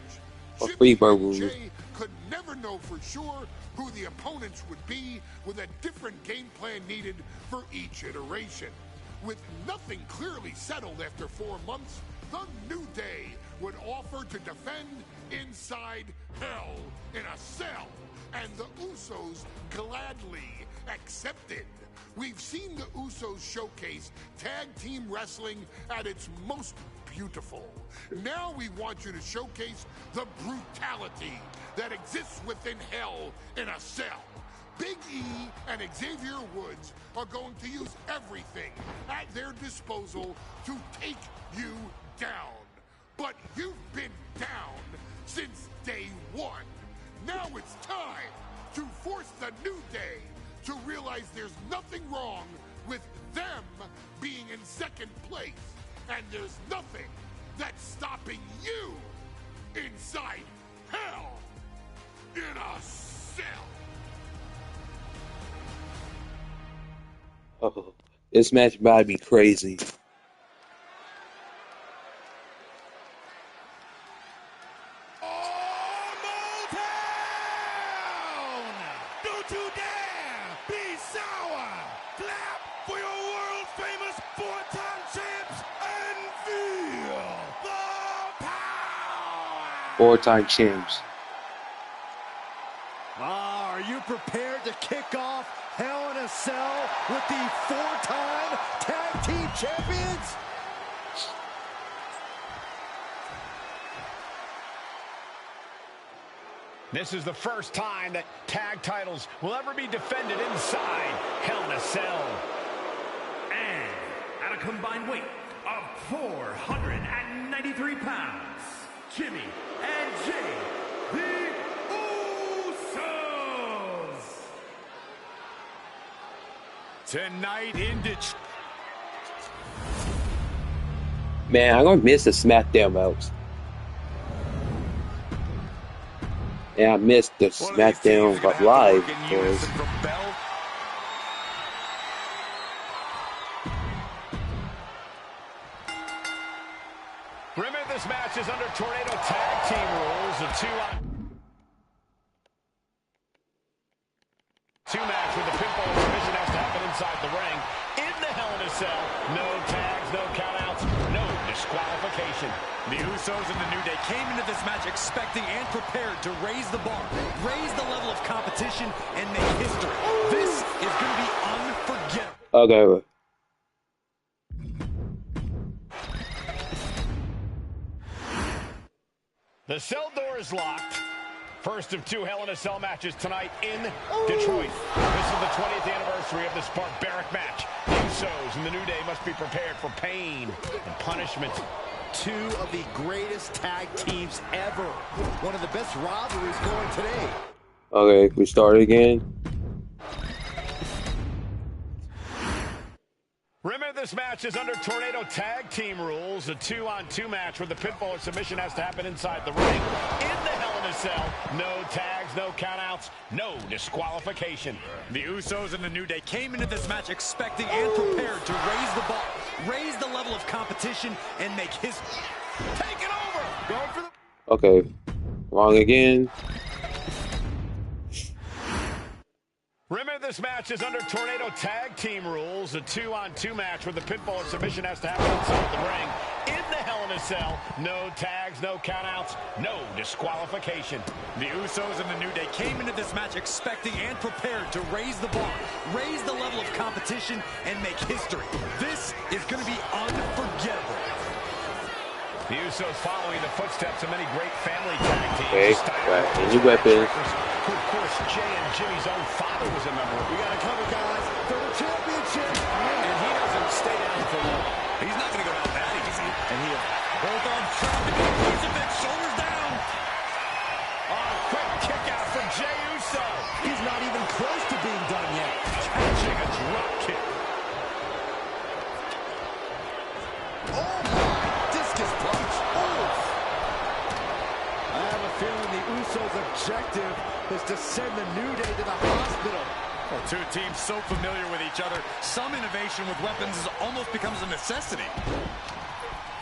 Jimmy and Jay could never know for sure who the opponents would be, with a different game plan needed for each iteration. With nothing clearly settled after 4 months, the New Day would offer to defend inside Hell in a Cell, and the Usos gladly accepted. We've seen the Usos showcase tag team wrestling at its most beautiful. Now we want you to showcase the brutality that exists within Hell in a Cell. Big E and Xavier Woods are going to use everything at their disposal to take you down. But you've been down since day 1. Now it's time to force the New Day to realize there's nothing wrong with them being in second place, and there's nothing that's stopping you inside Hell in a Cell. Oh, this match about to be crazy. Don't you dare be sour. Clap for your world famous 4-time champs and feel the power. 4-time champs. Are you prepared to kick off Hell in a Cell with the 4-time tag team champions? This is the first time that tag titles will ever be defended inside Hell in a Cell. And at a combined weight of 493 pounds, Jimmy and Jay, the Usos. Tonight in Detroit. Man, I'm gonna miss the SmackDown belts. Yeah, I missed the SmackDown live. Remember, this match is under Tornado Tag Team rules. A 2-on-2 match with the pinfall submission has to happen inside the ring. In the Hell in a Cell, no tags, no countouts, no disqualification. The Usos and the New Day came into this match expecting and prepared to raise the bar, raise the level of competition, and make history. This is going to be unforgettable. Okay. The cell door is locked. First of 2 Hell in a Cell matches tonight in Detroit. This is the 20th anniversary of this barbaric match. The Usos and the New Day must be prepared for pain and punishment. 2 of the greatest tag teams ever. One of the best rivalries going today. Okay, we start again. Remember, this match is under Tornado Tag Team rules, a 2-on-2 match where the pinfall or submission has to happen inside the ring. In the Hell in a Cell, no tags, no countouts, no disqualification. The Usos and the New Day came into this match expecting and prepared to raise the bar, raise the level of competition, and make history. Take it over! Going for the... Okay, wrong again. Remember, this match is under Tornado Tag Team rules, a 2-on-2 match where the pinfall or submission has to happen inside the ring. In the Hell in a Cell, no tags, no countouts, no disqualification. The Usos and the New Day came into this match expecting and prepared to raise the bar, raise the level of competition, and make history. This is going to be unforgettable. The Usos following the footsteps of many great family tag teams. Okay, got new weapons. Who, of course, Jay and Jimmy's own father was a member. We got to cover, guys, for the championship. And he doesn't stay down for long. He's not going to go down that easy. And he'll both arms trapped to get a piece of it, shoulders down. Oh, quick kick out from Jey Uso. He's not even close to being done yet. Catching a drop kick. Oh, my. Discus punch. Oh. I have a feeling the Usos' objective is to send the New Day to the hospital. Well, two teams so familiar with each other, some innovation with weapons almost becomes a necessity.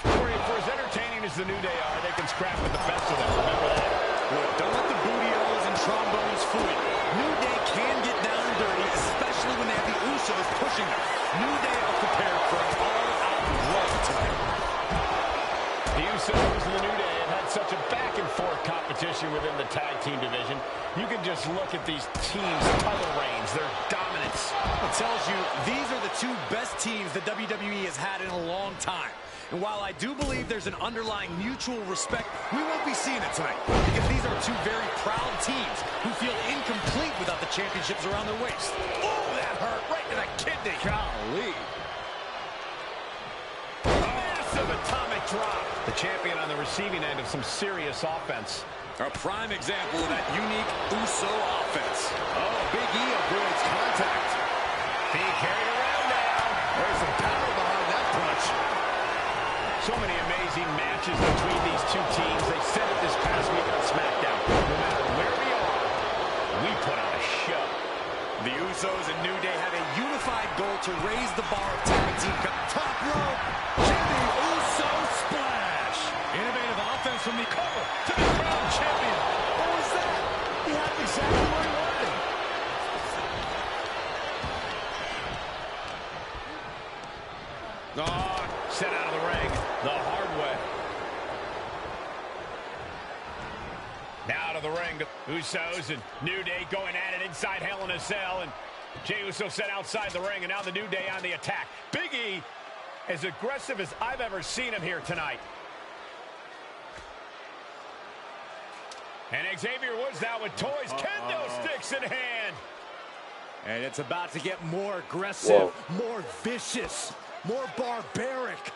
For as entertaining as the New Day are, they can scrap with the best of them. Remember that. Look, don't let the booty-o's and trombones fool you. New Day can get down and dirty, especially when they have the Usos pushing them. New Day are prepared for an all-out brawl tonight. The Usos and the New Day have had such a back-and-forth competition within the tag team division. You can just look at these teams' title reigns, their dominance. It tells you these are the two best teams that WWE has had in a long time. And while I do believe there's an underlying mutual respect, we won't be seeing it tonight because these are two very proud teams who feel incomplete without the championships around their waist. Oh, that hurt right to the kidney. Golly. Massive atomic drop. The champion on the receiving end of some serious offense. A prime example of that unique Uso offense. Oh, Big E avoids contact. Being carried around now. There's some power behind that punch. So many amazing matches between these two teams. They said it this past week on SmackDown. No matter where we are, we put on a show. The Usos and New Day have a unified goal to raise the bar of tag team. Top rope, Jimmy Uso splash. Innovative offense from the cover to the crown champion. What was that? He had exactly what he wanted. Oh, sent out of the ring the hard way. Now to the ring, Usos and New Day going at it inside Hell in a Cell, and Jey Uso set outside the ring, and now the New Day on the attack. Big E, as aggressive as I've ever seen him here tonight. And Xavier Woods now with toys, kendo sticks in hand. And it's about to get more aggressive, more vicious, more barbaric.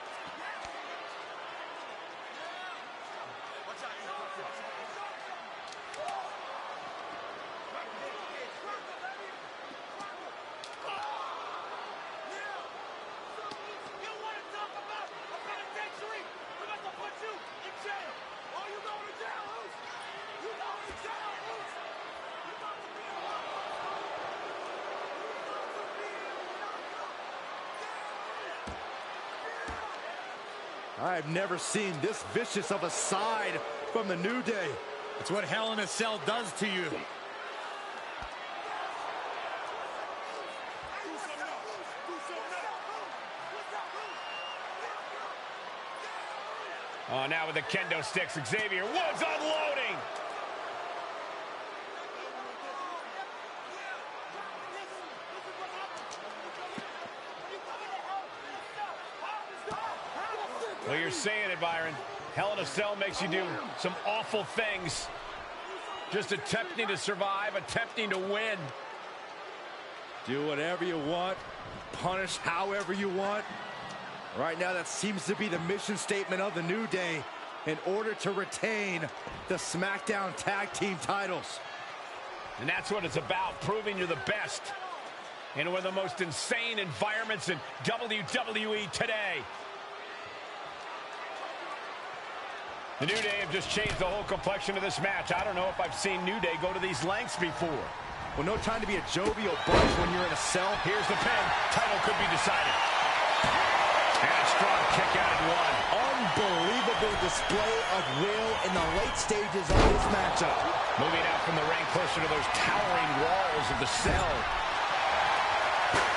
I've never seen this vicious of a side from the New Day. It's what Hell in a Cell does to you. Oh, now with the kendo sticks, Xavier Woods unloading. Well, you're saying it, Byron. Hell in a Cell makes you do some awful things. Just attempting to survive, attempting to win. Do whatever you want. Punish however you want. Right now, that seems to be the mission statement of the New Day in order to retain the SmackDown Tag Team titles. And that's what it's about, proving you're the best. in one of the most insane environments in WWE today. The New Day have just changed the whole complexion of this match. I don't know if I've seen New Day go to these lengths before. Well, no time to be a jovial bunch when you're in a cell. Here's the pin. Title could be decided. And a strong kick out at one. Unbelievable display of will in the late stages of this matchup. Moving out from the ring closer to those towering walls of the cell.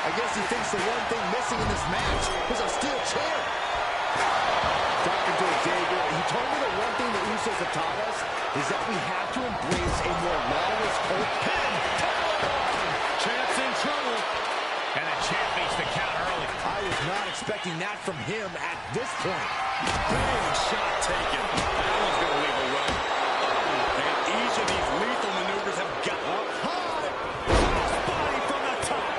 I guess he thinks the one thing missing in this match is a steel chair. Talking to Xavier, he told me the one thing the Usos have taught us is that we have to embrace a more lawless cult. Pin! Champ's in trouble. And the champ makes the count early. I was not expecting that from him at this point. Big shot taken. That one's going to leave a run. And each of these lethal maneuvers have got up high. Body from the top.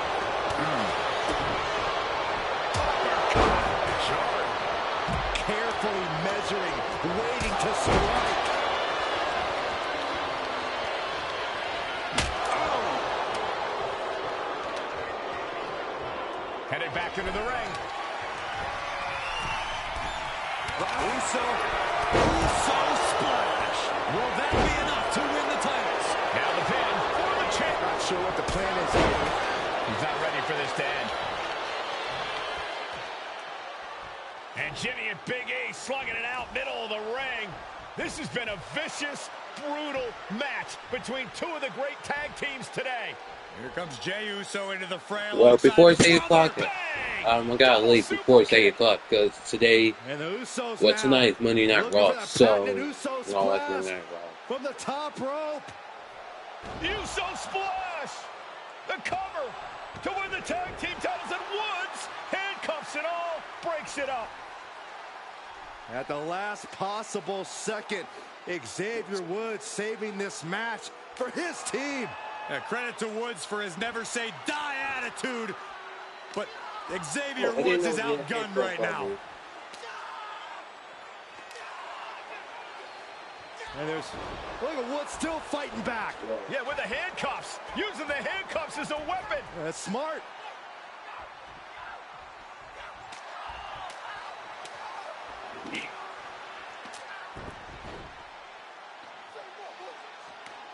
Carefully measuring, waiting to strike. Headed back into the ring. Uso splash. Will that be enough to win the titles? Now the pin for the champ. Not sure what the plan is here. He's not ready for this to end. And Jimmy and Big E slugging it out middle of the ring. This has been a vicious, brutal match between two of the great tag teams today. Here comes Jey Uso into the fray. Well, before it's 8 o'clock, I got late before it's 8 o'clock because today, what's tonight is Monday Night Raw, so I'll watch Monday Night Raw. From the top rope. Uso splash. The cover to win the tag team titles, and Woods handcuffs it all, breaks it up. At the last possible second, Xavier Woods saving this match for his team. Yeah, credit to Woods for his never say die attitude, but Xavier Woods is outgunned right now. And look at Woods still fighting back. Yeah, with the handcuffs, using the handcuffs as a weapon. That's smart.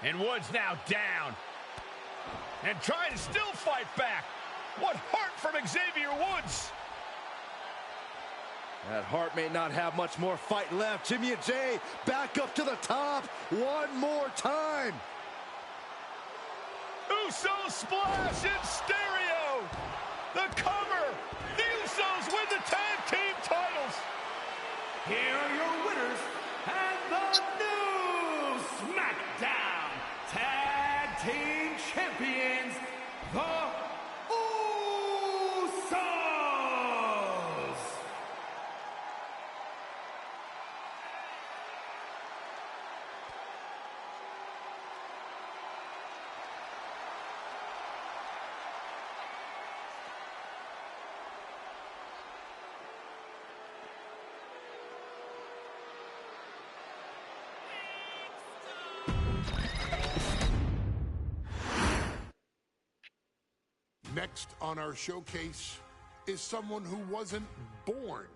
And Woods now down. And trying to still fight back. What heart from Xavier Woods. That Hart may not have much more fight left. Jimmy and Jay back up to the top one more time. Uso splash in stereo. The cover. The Usos win the tag team titles. Here are your winners and the new SmackDown Tag Team Champions, the Usos. Next on our showcase is someone who wasn't born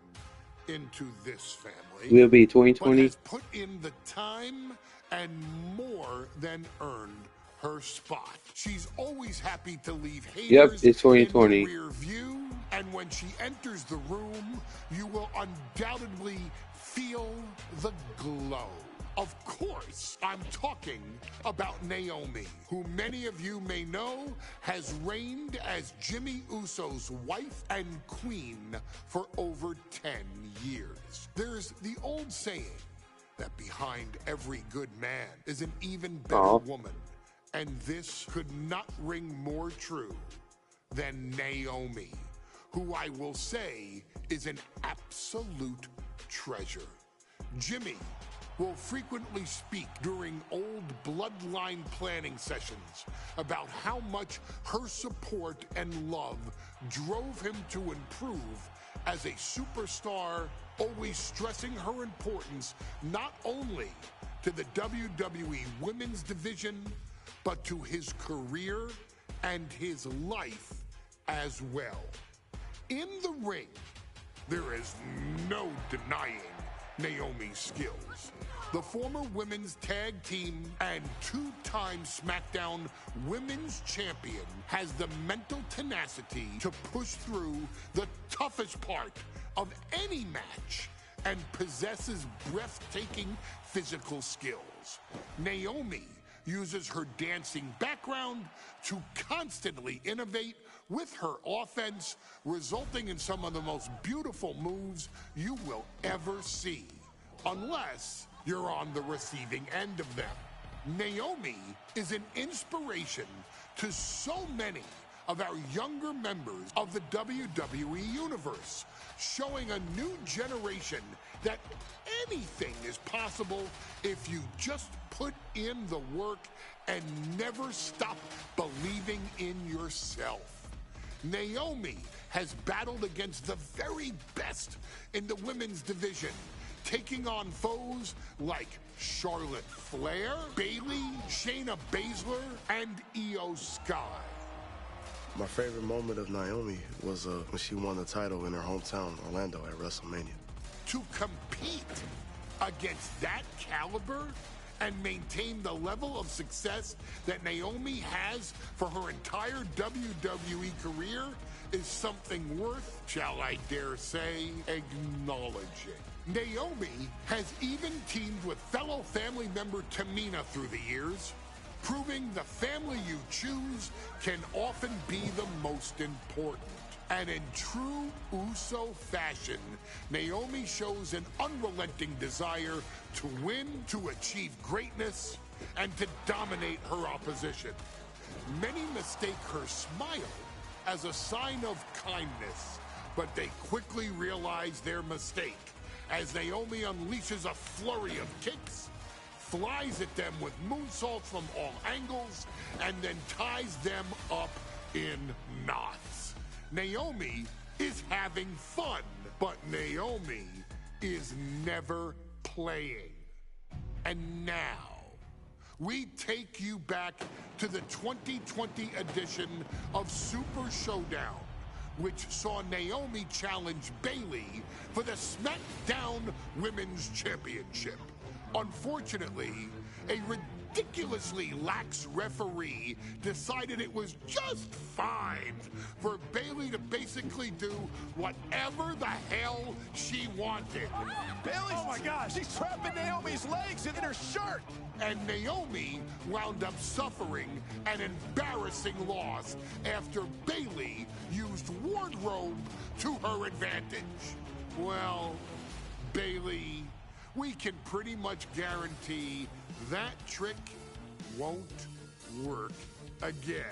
into this family. Will be 2020. But has put in the time and more than earned her spot. She's always happy to leave haters it's 2020. in the rear view, and when she enters the room, you will undoubtedly feel the glow. Of course, I'm talking about Naomi, who many of you may know has reigned as Jimmy Uso's wife and queen for over 10 years. There's the old saying that behind every good man is an even better woman, and this could not ring more true than Naomi, who I will say is an absolute treasure. Jimmy will frequently speak during old Bloodline planning sessions about how much her support and love drove him to improve as a superstar, always stressing her importance not only to the WWE Women's Division, but to his career and his life as well. In the ring, there is no denying Naomi's skills. The former women's tag team and two-time SmackDown Women's Champion has the mental tenacity to push through the toughest part of any match and possesses breathtaking physical skills. Naomi uses her dancing background to constantly innovate with her offense, resulting in some of the most beautiful moves you will ever see, unless you're on the receiving end of them. Naomi is an inspiration to so many of our younger members of the WWE Universe, showing a new generation that anything is possible if you just put in the work and never stop believing in yourself. Naomi has battled against the very best in the women's division, taking on foes like Charlotte Flair, Bayley, Shayna Baszler, and Io Sky. My favorite moment of Naomi was when she won the title in her hometown, Orlando, at WrestleMania. To compete against that caliber and maintain the level of success that Naomi has for her entire WWE career is something worth, shall I dare say, acknowledging. Naomi has even teamed with fellow family member Tamina through the years, proving the family you choose can often be the most important. And in true Uso fashion, Naomi shows an unrelenting desire to win, to achieve greatness, and to dominate her opposition. Many mistake her smile as a sign of kindness, but they quickly realize their mistake as Naomi unleashes a flurry of kicks, flies at them with moonsaults from all angles, and then ties them up in knots. Naomi is having fun, but Naomi is never playing. And now, we take you back to the 2020 edition of Super Showdown, which saw Naomi challenge Bayley for the SmackDown Women's Championship. Unfortunately, a ridiculously lax referee decided it was just fine for Bayley to basically do whatever the hell she wanted. Oh my gosh, she's trapping Naomi's legs in her shirt. And Naomi wound up suffering an embarrassing loss after Bayley used wardrobe to her advantage. Well, Bayley, we can pretty much guarantee that trick won't work again.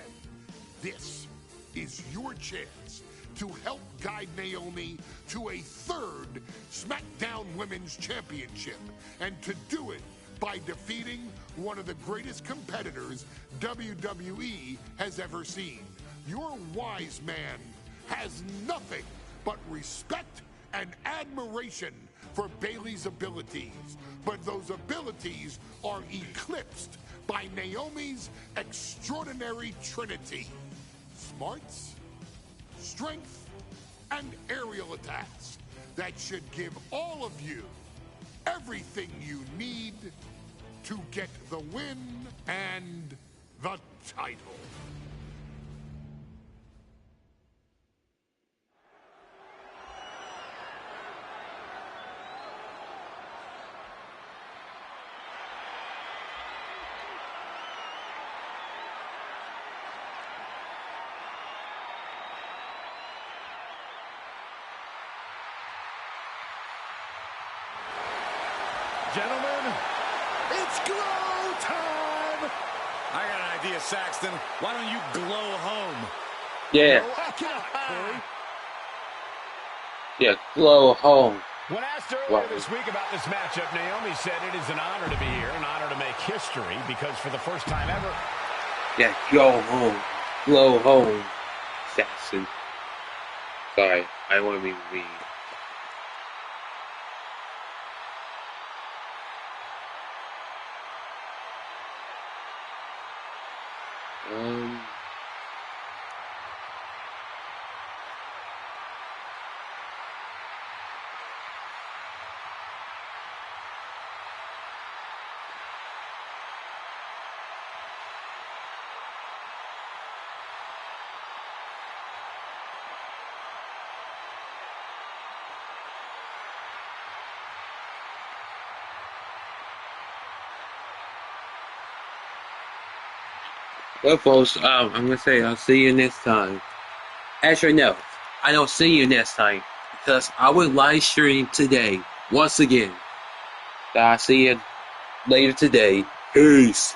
This is your chance to help guide Naomi to a third SmackDown Women's Championship, and to do it by defeating one of the greatest competitors WWE has ever seen. Your wise man has nothing but respect and admiration for Bayley's abilities, but those abilities are eclipsed by Naomi's extraordinary trinity: smarts, strength, and aerial attacks that should give all of you everything you need to get the win and the title. Gentlemen, it's glow time! I got an idea, Saxton. Why don't you glow home? Yeah. Yeah, glow home. When asked earlier this week about this matchup, Naomi said it is an honor to be here, an honor to make history, because for the first time ever... Yeah, go home. Glow home, Saxton. Sorry, I want to be mean. Well, folks, I'm gonna say I'll see you next time. Actually, no, I don't see you next time because I will live stream today once again. So I'll see you later today. Peace.